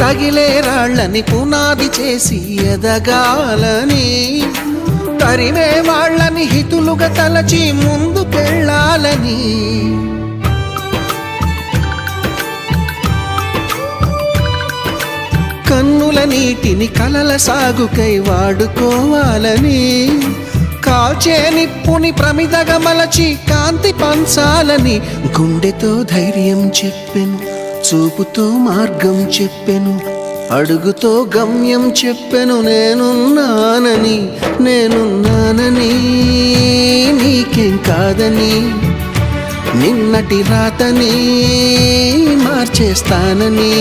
తగిలే రాళ్ళని పునాది చేసి ఎదగాలని, తరిమే వాళ్ళని హితులుగా తలచి ముందుకెళ్ళాలని, కన్నుల నీటిని కలల సాగుకై వాడుకోవాలని, కాల్చే నిప్పుని ప్రమిదగా మలచి కాంతి పంచాలని, గుండెతో ధైర్యం చెప్పెను, చూపుతో మార్గం చెప్పెను, అడుగుతో గమ్యం చెప్పెను. నేనున్నానని నీకేం కాదని, నిన్నటి రాతని మార్చేస్తానని.